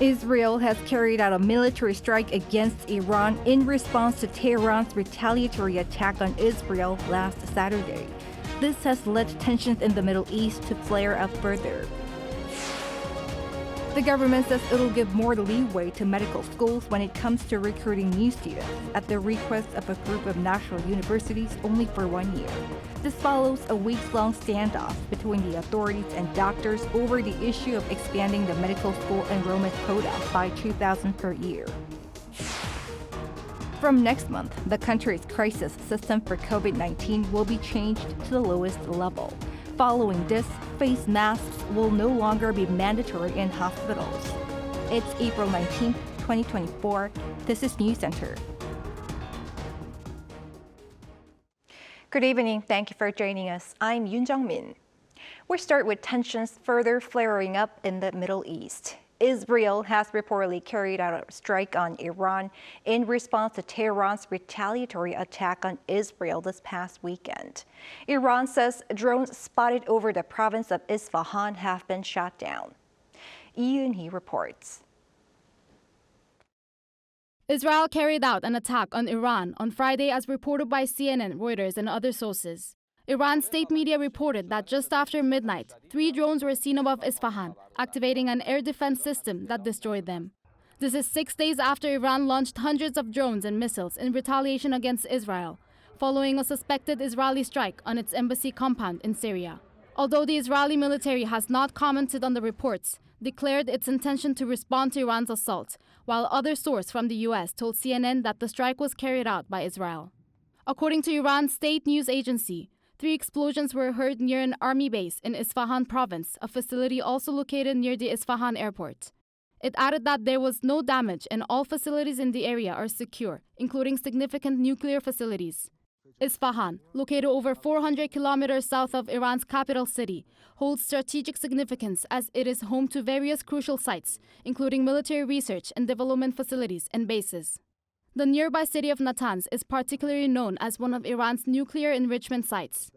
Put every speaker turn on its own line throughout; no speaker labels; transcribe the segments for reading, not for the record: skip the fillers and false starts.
Israel has carried out a military strike against Iran in response to Tehran's retaliatory attack on Israel last Saturday. This has led tensions in the Middle East to flare up further. The government says it'll give more leeway to medical schools when it comes to recruiting new students, at the request of a group of national universities only for 1 year. This follows a weeks-long standoff between the authorities and doctors over the issue of expanding the medical school enrollment quota by 2,000 per year. From next month, the country's crisis system for COVID-19 will be changed to the lowest level. Following this, face masks will no longer be mandatory in hospitals. It's April 19, 2024. This is Newscenter. Good evening. Thank you for joining us. I'm Yoon Jung-min. We start with tensions further flaring up in the Middle East. Israel has reportedly carried out a strike on Iran in response to Tehran's retaliatory attack on Israel this past weekend. Iran says drones spotted over the province of Isfahan have been shot down. Yoon reports.
Israel carried out an attack on Iran on Friday as reported by CNN, Reuters, and other sources. Iran's state media reported that just after midnight, 3 drones were seen above Isfahan, activating an air defense system that destroyed them. This is 6 days after Iran launched hundreds of drones and missiles in retaliation against Israel, following a suspected Israeli strike on its embassy compound in Syria. Although the Israeli military has not commented on the reports, declared its intention to respond to Iran's assault, while other sources from the U.S. told CNN that the strike was carried out by Israel. According to Iran's state news agency, 3 explosions were heard near an army base in Isfahan province, a facility also located near the Isfahan airport. It added that there was no damage and all facilities in the area are secure, including significant nuclear facilities. Isfahan, located over 400 kilometers south of Iran's capital city, holds strategic significance as it is home to various crucial sites, including military research and development facilities and bases. The nearby city of Natanz is particularly known as one of Iran's nuclear enrichment sites.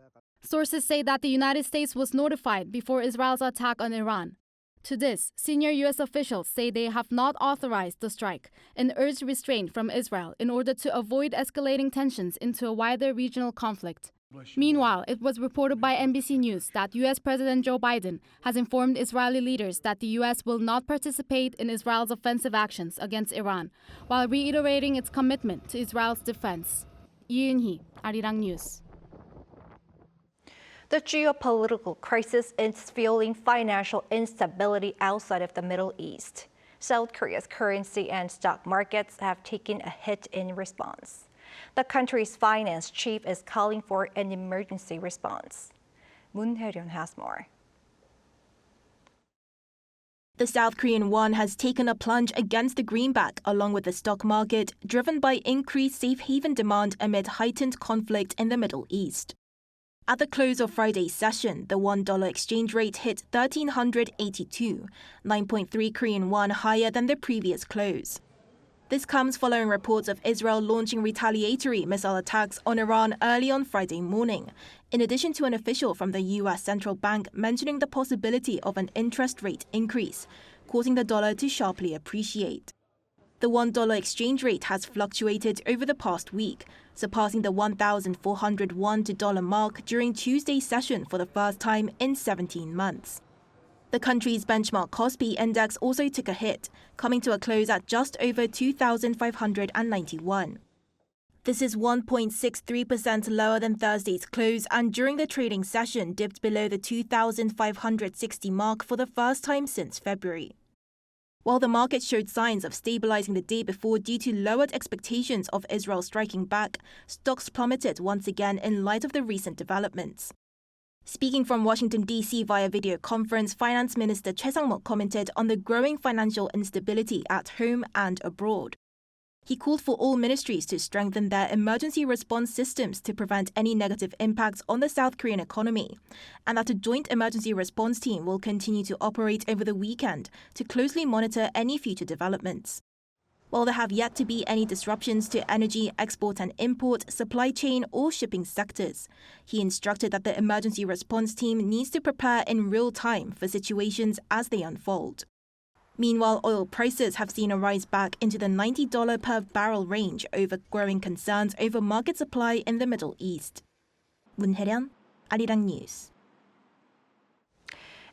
Sources say that the United States was notified before Israel's attack on Iran. To this, senior U.S. officials say they have not authorized the strike and urged restraint from Israel in order to avoid escalating tensions into a wider regional conflict. Meanwhile, it was reported by NBC News that U.S. President Joe Biden has informed Israeli leaders that the U.S. will not participate in Israel's offensive actions against Iran, while reiterating its commitment to Israel's defense. Yoon, Arirang News.
The geopolitical crisis is fueling financial instability outside of the Middle East. South Korea's currency and stock markets have taken a hit in response. The country's finance chief is calling for an emergency response. Moon Hye-ryun has more.
The South Korean won has taken a plunge against the greenback along with the stock market, driven by increased safe haven demand amid heightened conflict in the Middle East. At the close of Friday's session, the $1 exchange rate hit 1,382, 9.3 Korean won higher than the previous close. This comes following reports of Israel launching retaliatory missile attacks on Iran early on Friday morning, in addition to an official from the U.S. Central Bank mentioning the possibility of an interest rate increase, causing the dollar to sharply appreciate. The $1 exchange rate has fluctuated over the past week, surpassing the 1,400 won to dollar mark during Tuesday's session for the first time in 17 months. The country's benchmark Kospi index also took a hit, coming to a close at just over 2,591. This is 1.63% lower than Thursday's close, and during the trading session dipped below the 2,560 mark for the first time since February. While the market showed signs of stabilizing the day before due to lowered expectations of Israel striking back, stocks plummeted once again in light of the recent developments. Speaking from Washington, D.C. via video conference, Finance Minister Choi Sang-mok commented on the growing financial instability at home and abroad. He called for all ministries to strengthen their emergency response systems to prevent any negative impacts on the South Korean economy, and that a joint emergency response team will continue to operate over the weekend to closely monitor any future developments. While there have yet to be any disruptions to energy, export and import, supply chain or shipping sectors, he instructed that the emergency response team needs to prepare in real time for situations as they unfold. Meanwhile, oil prices have seen a rise back into the $90 per barrel range over growing concerns over market supply in the Middle East. 문혜련, Arirang News.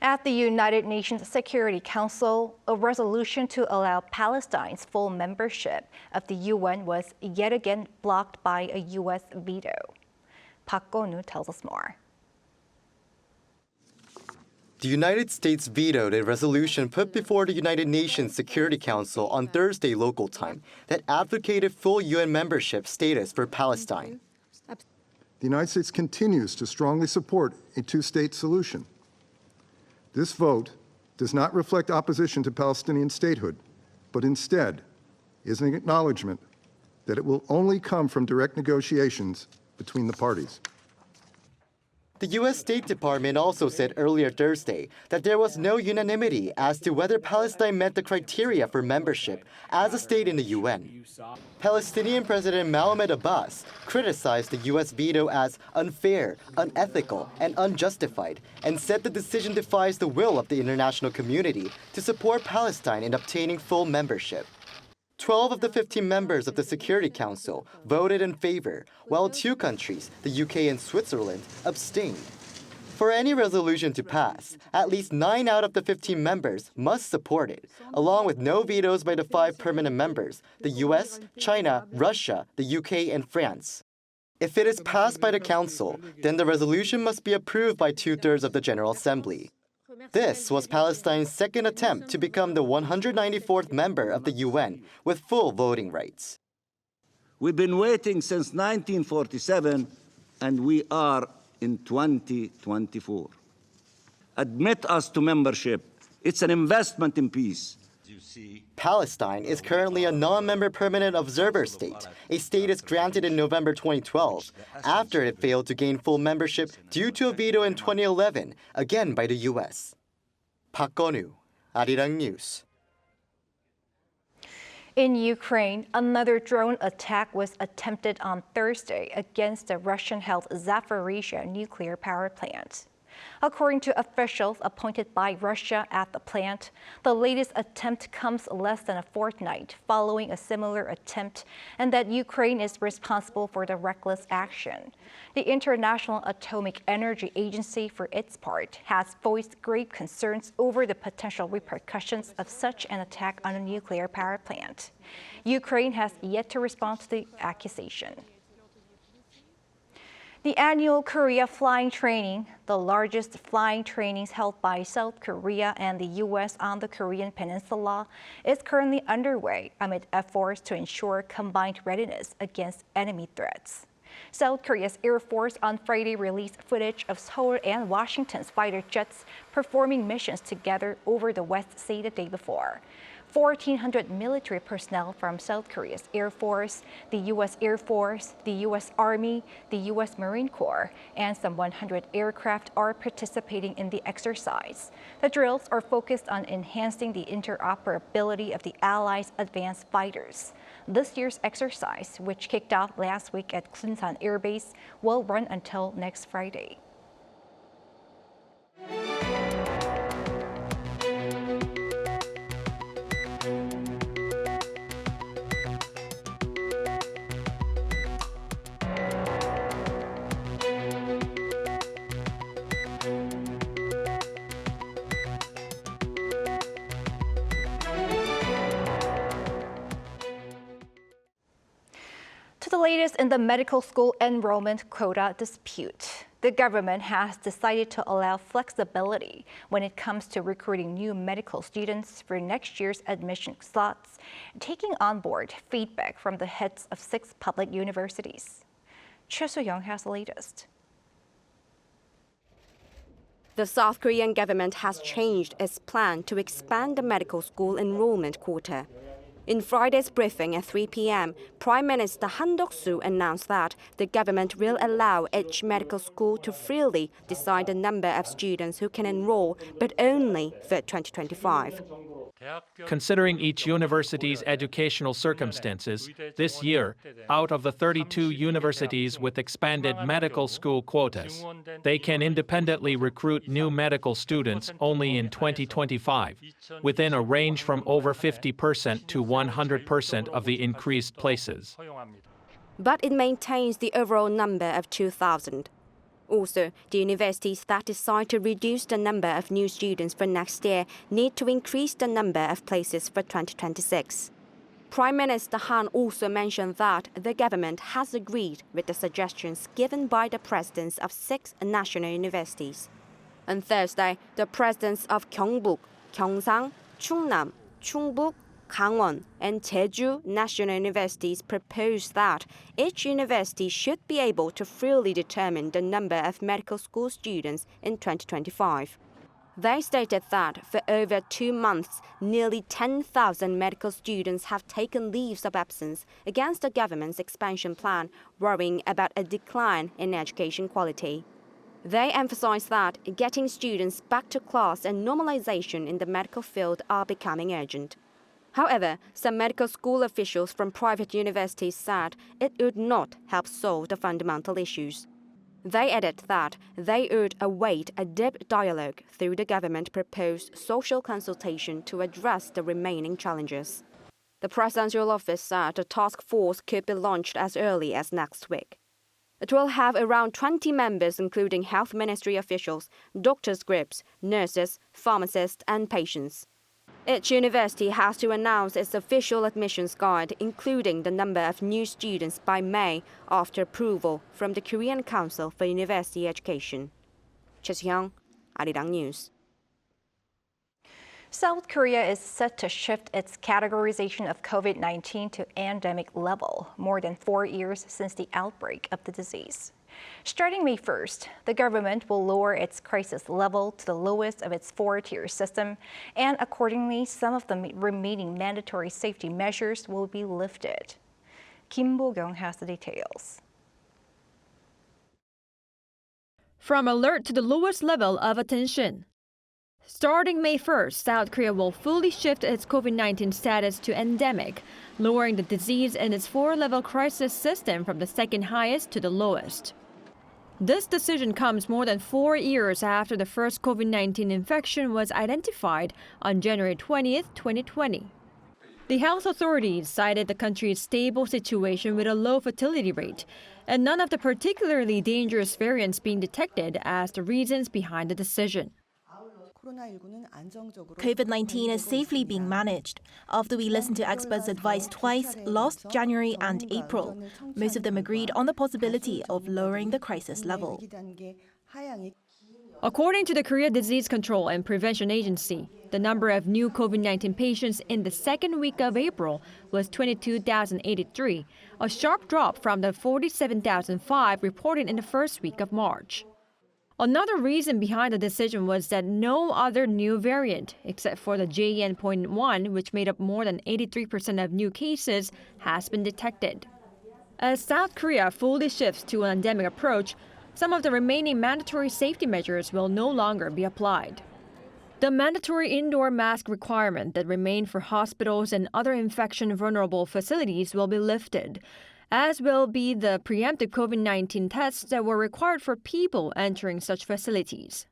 At the United Nations Security Council, a resolution to allow Palestine's full membership of the UN was yet again blocked by a U.S. veto. Park Go-nu tells us more.
The United States vetoed a resolution put before the United Nations Security Council on Thursday local time that advocated full UN membership status for Palestine.
The United States continues to strongly support a two-state solution. This vote does not reflect opposition to Palestinian statehood, but instead is an acknowledgement that it will only come from direct negotiations between the parties.
The U.S. State Department also said earlier Thursday that there was no unanimity as to whether Palestine met the criteria for membership as a state in the UN. Palestinian President Mahmoud Abbas criticized the U.S. veto as unfair, unethical, and unjustified, and said the decision defies the will of the international community to support Palestine in obtaining full membership. 12 of the 15 members of the Security Council voted in favor, while 2 countries, the UK and Switzerland, abstained. For any resolution to pass, at least 9 out of the 15 members must support it, along with no vetoes by the 5 permanent members, the US, China, Russia, the UK, and France. If it is passed by the Council, then the resolution must be approved by 2/3 of the General Assembly. This was Palestine's second attempt to become the 194th member of the UN with full voting rights.
We've been waiting since 1947, and we are in 2024. Admit us to membership. It's an investment in peace.
Palestine is currently a non-member permanent observer state, a status granted in November 2012, after it failed to gain full membership due to a veto in 2011, again by the U.S. Park Go-nu, Arirang News.
In Ukraine, another drone attack was attempted on Thursday against the Russian-held Zaporizhzhia nuclear power plant. According to officials appointed by Russia at the plant, the latest attempt comes less than a fortnight following a similar attempt, and that Ukraine is responsible for the reckless action. The International Atomic Energy Agency, for its part, has voiced grave concerns over the potential repercussions of such an attack on a nuclear power plant. Ukraine has yet to respond to the accusation. The annual Korea Flying Training, the largest flying trainings held by South Korea and the U.S. on the Korean Peninsula, is currently underway amid efforts to ensure combined readiness against enemy threats. South Korea's Air Force on Friday released footage of Seoul and Washington's fighter jets performing missions together over the West Sea the day before. 1,400 military personnel from South Korea's Air Force, the U.S. Air Force, the U.S. Army, the U.S. Marine Corps, and some 100 aircraft are participating in the exercise. The drills are focused on enhancing the interoperability of the Allies' advanced fighters. This year's exercise, which kicked off last week at Kunsan Air Base, will run until next Friday. To the latest in the medical school enrollment quota dispute. The government has decided to allow flexibility when it comes to recruiting new medical students for next year's admission slots, taking on board feedback from the heads of 6 public universities. Choi So-young has the latest.
The South Korean government has changed its plan to expand the medical school enrollment quota. In Friday's briefing at 3 p.m., Prime Minister Han Duk-soo announced that the government will allow each medical school to freely decide the number of students who can enroll, but only for 2025.
Considering each university's educational circumstances, this year, out of the 32 universities with expanded medical school quotas, they can independently recruit new medical students only in 2025, within a range from over 50% to 100% of the increased places.
But it maintains the overall number of 2,000. Also, the universities that decide to reduce the number of new students for next year need to increase the number of places for 2026. Prime Minister Han also mentioned that the government has agreed with the suggestions given by the presidents of 6 national universities. On Thursday, the presidents of Gyeongbuk, Gyeongsang, Chungnam, Chungbuk, Gangwon and Jeju national universities proposed that each university should be able to freely determine the number of medical school students in 2025. They stated that for over 2 months, nearly 10,000 medical students have taken leaves of absence against the government's expansion plan, worrying about a decline in education quality. They emphasized that getting students back to class and normalization in the medical field are becoming urgent. However, some medical school officials from private universities said it would not help solve the fundamental issues. They added that they would await a deep dialogue through the government-proposed social consultation to address the remaining challenges. The presidential office said a task force could be launched as early as next week. It will have around 20 members, including health ministry officials, doctors' groups, nurses, pharmacists, and patients. Each university has to announce its official admissions guide, including the number of new students by May after approval from the Korean Council for University Education. Choi Soo-hyung, Arirang News.
South Korea is set to shift its categorization of COVID-19 to endemic level, more than 4 years since the outbreak of the disease. Starting May 1st, the government will lower its crisis level to the lowest of its 4-tier system, and accordingly, some of the remaining mandatory safety measures will be lifted. Kim Bo-kyung has the details.
From alert to the lowest level of attention. Starting May 1st, South Korea will fully shift its COVID-19 status to endemic, lowering the disease in its 4-level crisis system from the second highest to the lowest. This decision comes more than 4 years after the first COVID-19 infection was identified on January 20th, 2020. The health authorities cited the country's stable situation with a low fertility rate and none of the particularly dangerous variants being detected as the reasons behind the decision.
COVID-19 is safely being managed. After we listened to experts' advice twice, last January and April, most of them agreed on the possibility of lowering the crisis level.
According to the Korea Disease Control and Prevention Agency, the number of new COVID-19 patients in the second week of April was 22,083, a sharp drop from the 47,005 reported in the first week of March. Another reason behind the decision was that no other new variant, except for the JN.1, which made up more than 83% of new cases, has been detected. As South Korea fully shifts to an endemic approach, some of the remaining mandatory safety measures will no longer be applied. The mandatory indoor mask requirement that remained for hospitals and other infection-vulnerable facilities will be lifted, as will be the preemptive COVID-19 tests that were required for people entering such facilities.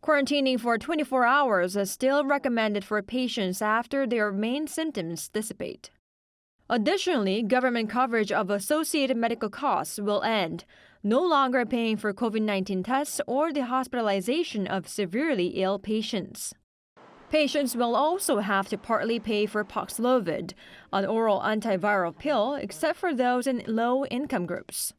Quarantining for 24 hours is still recommended for patients after their main symptoms dissipate. Additionally, government coverage of associated medical costs will end, no longer paying for COVID-19 tests or the hospitalization of severely ill patients. Patients will also have to partly pay for Paxlovid, an oral antiviral pill, except for those in low-income groups.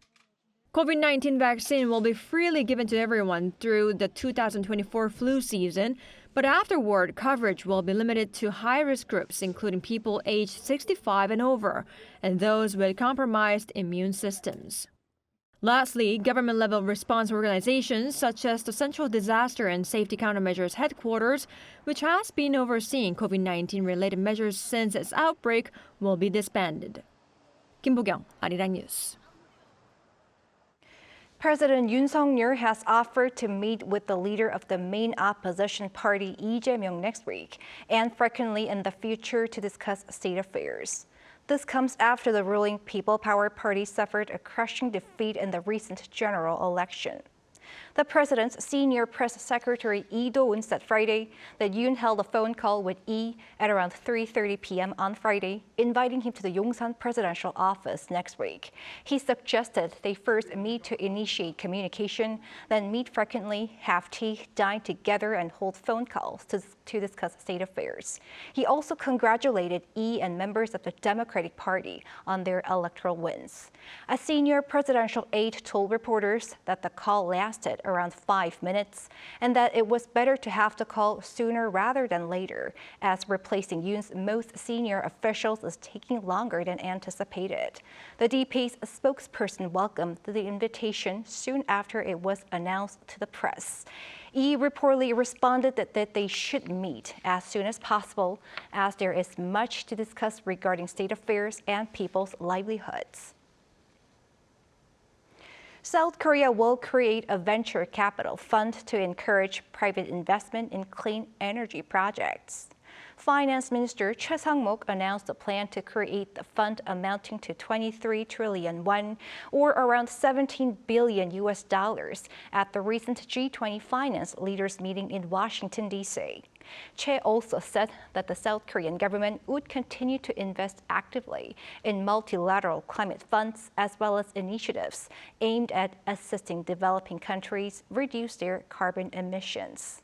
COVID-19 vaccine will be freely given to everyone through the 2024 flu season, but afterward, coverage will be limited to high-risk groups, including people aged 65 and over, and those with compromised immune systems. Lastly, government-level response organizations such as the Central Disaster and Safety Countermeasures Headquarters, which has been overseeing COVID-19-related measures since its outbreak, will be disbanded. Kim Bo-kyung, Arirang News.
President Yoon Suk-yeol has offered to meet with the leader of the main opposition party, Lee Jae-myung, next week, and frequently in the future to discuss state affairs. This comes after the ruling People Power Party suffered a crushing defeat in the recent general election. The president's senior press secretary Lee Do-eun said Friday that Yoon held a phone call with Lee at around 3:30 p.m. on Friday, inviting him to the Yongsan presidential office next week. He suggested they first meet to initiate communication, then meet frequently, have tea, dine together, and hold phone calls to discuss state affairs. He also congratulated Lee and members of the Democratic Party on their electoral wins. A senior presidential aide told reporters that the call lasted around 5 minutes and that it was better to have the call sooner rather than later, as replacing Yoon's most senior officials is taking longer than anticipated. The DP's spokesperson welcomed the invitation soon after it was announced to the press. Lee reportedly responded that they should meet as soon as possible, as there is much to discuss regarding state affairs and people's livelihoods. South Korea will create a venture capital fund to encourage private investment in clean energy projects. Finance Minister Choi Sang-mok announced a plan to create the fund amounting to 23 trillion won, or around $17 billion at the recent G20 finance leaders meeting in Washington, D.C. Choi also said that the South Korean government would continue to invest actively in multilateral climate funds as well as initiatives aimed at assisting developing countries reduce their carbon emissions.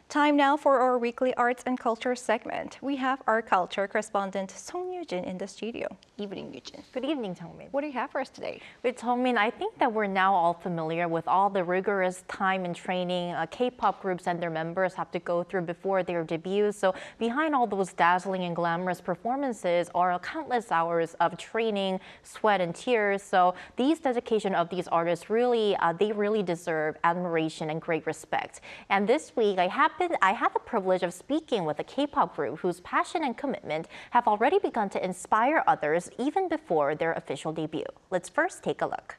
Time now for our weekly arts and culture segment. We have our culture correspondent Song Yoo-jin in the studio. Evening, Yoo-jin.
Good evening, Jung-min.
What do you have for us today?
With Jung-min, I think that we're now all familiar with all the rigorous time and training K-pop groups and their members have to go through before their debuts. So behind all those dazzling and glamorous performances are countless hours of training, sweat, and tears. So these dedication of these artists really, they really deserve admiration and great respect. And this week, I had the privilege of speaking with a K-pop group whose passion and commitment have already begun to inspire others even before their official debut. Let's first take a look.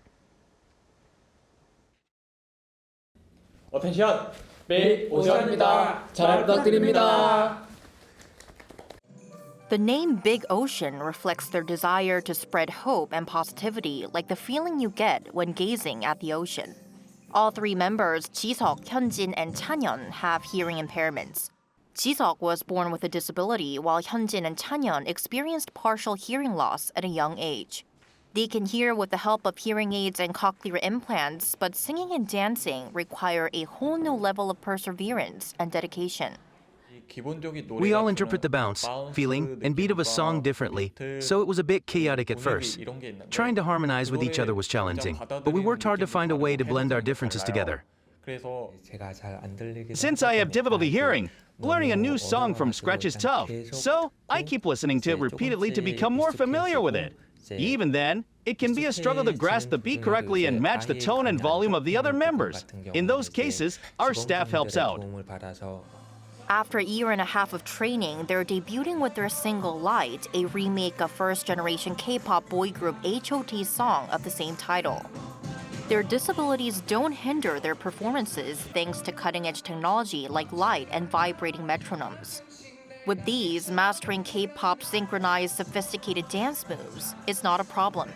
어텐션, 매일 오션입니다. 잘 부탁드립니다.
The name Big Ocean reflects their desire to spread hope and positivity like the feeling you get when gazing at the ocean. All three members, Ji-seok, Hyunjin, and Chanyeon, have hearing impairments. Ji-seok was born with a disability, while Hyunjin and Chanyeon experienced partial hearing loss at a young age. They can hear with the help of hearing aids and cochlear implants, but singing and dancing require a whole new level of perseverance and dedication.
We all interpret the bounce, feeling, and beat of a song differently, so it was a bit chaotic at first. Trying to harmonize with each other was challenging, but we worked hard to find a way to blend our differences together.
Since I have difficulty hearing, learning a new song from scratch is tough, so I keep listening to it repeatedly to become more familiar with it. Even then, it can be a struggle to grasp the beat correctly and match the tone and volume of the other members. In those cases, our staff helps out.
After a year and a half of training, they're debuting with their single Light, a remake of first-generation K-pop boy group H.O.T's song of the same title. Their disabilities don't hinder their performances thanks to cutting-edge technology like light and vibrating metronomes. With these, mastering K-pop synchronized sophisticated dance moves is not a problem.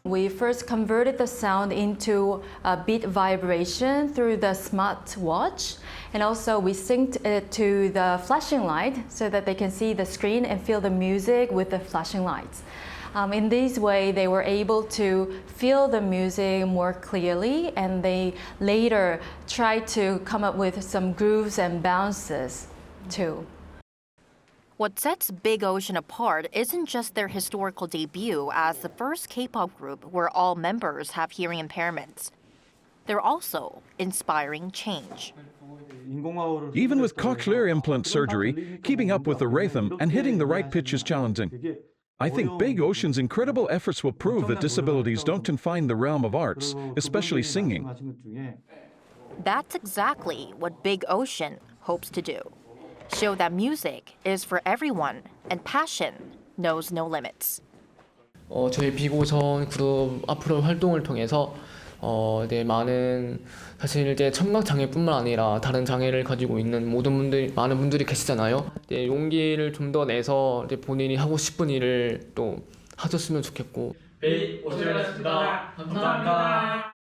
We first converted the sound into a beat vibration through the smartwatch, and also we synced it to the flashing light so that they can see the screen and feel the music with the flashing lights. In this way, they were able to feel the music more clearly, and they later tried to come up with some grooves and bounces too.
What sets Big Ocean apart isn't just their historical debut as the first K-pop group where all members have hearing impairments. They're also inspiring change.
Even with cochlear implant surgery, keeping up with the rhythm and hitting the right pitch is challenging. I think Big Ocean's incredible efforts will prove that disabilities don't confine the realm of arts, especially singing.
That's exactly what Big Ocean hopes to do. Show that music is for everyone and passion knows no limits.
저희 비고전 그룹 앞으로 활동을 통해서 많은 사실 이제 청각 장애뿐만 아니라 다른 장애를 가지고 있는 많은 분들이 계시잖아요. 용기를 좀 더 내서 본인이 하고 싶은 일을 또 하셨으면 좋겠고. 네, 고생하셨습니다. 감사합니다.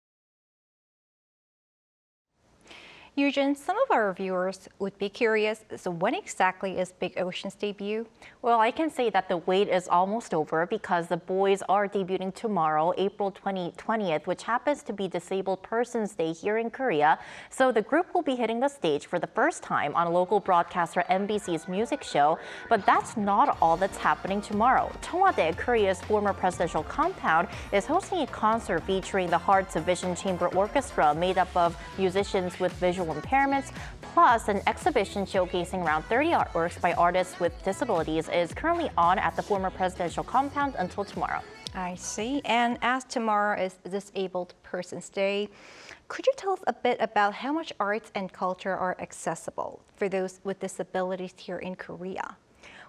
Eugene, some of our viewers would be curious, so when exactly is Big Ocean's debut?
Well, I can say that the wait is almost over because the boys are debuting tomorrow, April 20th, which happens to be Disabled Persons Day here in Korea. So the group will be hitting the stage for the first time on local broadcaster MBC's music show. But that's not all that's happening tomorrow. Cheongwadae, Korea's former presidential compound, is hosting a concert featuring the Hearts of Vision Chamber Orchestra made up of musicians with visual impairments, plus an exhibition showcasing around 30 artworks by artists with disabilities is currently on at the former presidential compound until tomorrow.
I see. And as tomorrow is Disabled Persons Day, could you tell us a bit about how much arts and culture are accessible for those with disabilities here in Korea?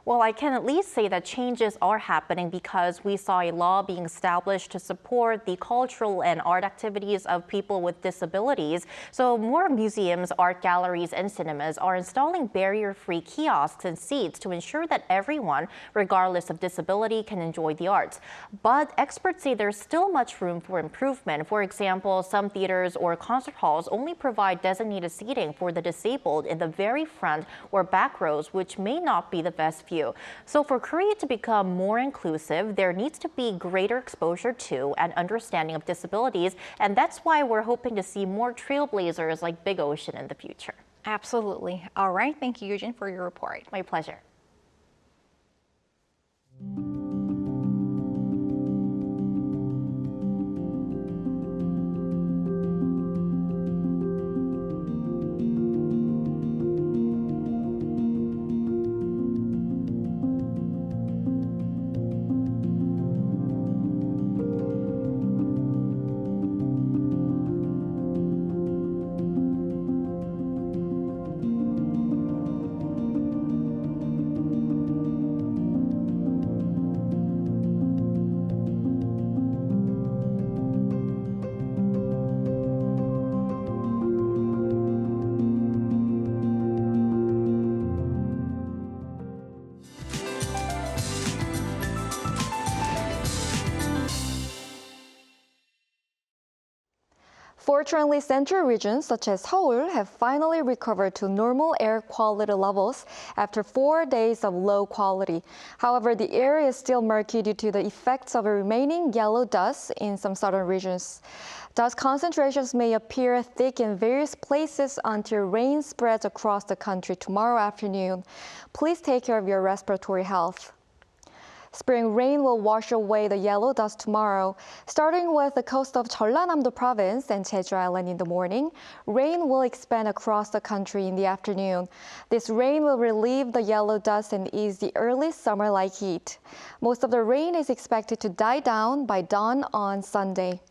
Well, I can at least say that changes are happening because we saw a law being established to support the cultural and art activities of people with disabilities. So more museums, art galleries, and cinemas are installing barrier-free kiosks and seats to ensure that everyone, regardless of disability, can enjoy the arts. But experts say there's still much room for improvement. For example, some theaters or concert halls only provide designated seating for the disabled in the very front or back rows, which may not be the best view. So for Korea to become more inclusive, there needs to be greater exposure to and understanding of disabilities. And that's why we're hoping to see more trailblazers like Big Ocean in the future.
Absolutely. All right. Thank you, Eugene, for your report.
My pleasure.
Fortunately, central regions such as Seoul have finally recovered to normal air quality levels after 4 days of low quality. However, the air is still murky due to the effects of a remaining yellow dust in some southern regions. Dust concentrations may appear thick in various places until rain spreads across the country tomorrow afternoon. Please take care of your respiratory health. Spring rain will wash away the yellow dust tomorrow. Starting with the coast of Jeollanam-do province and Jeju Island in the morning, rain will expand across the country in the afternoon. This rain will relieve the yellow dust and ease the early summer-like heat. Most of the rain is expected to die down by dawn on Sunday.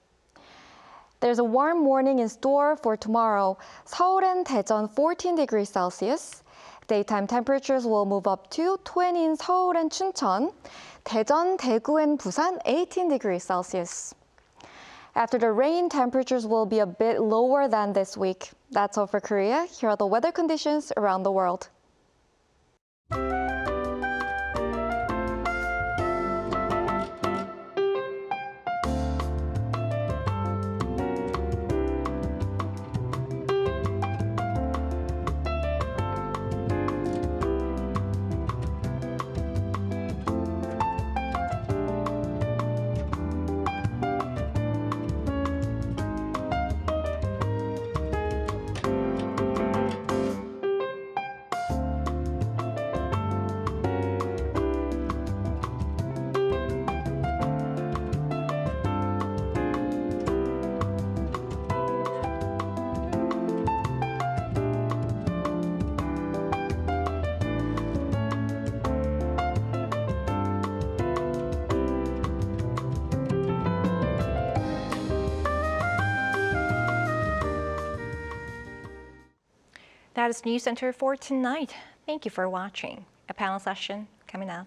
There's a warm morning in store for tomorrow. Seoul and Daejeon 14 degrees Celsius. Daytime temperatures will move up to 20 in Seoul and Chuncheon. Daejeon, Daegu, and Busan 18 degrees Celsius. After the rain, temperatures will be a bit lower than this week. That's all for Korea. Here are the weather conditions around the world.
That is Newscenter for tonight. Thank you for watching. A panel session coming up.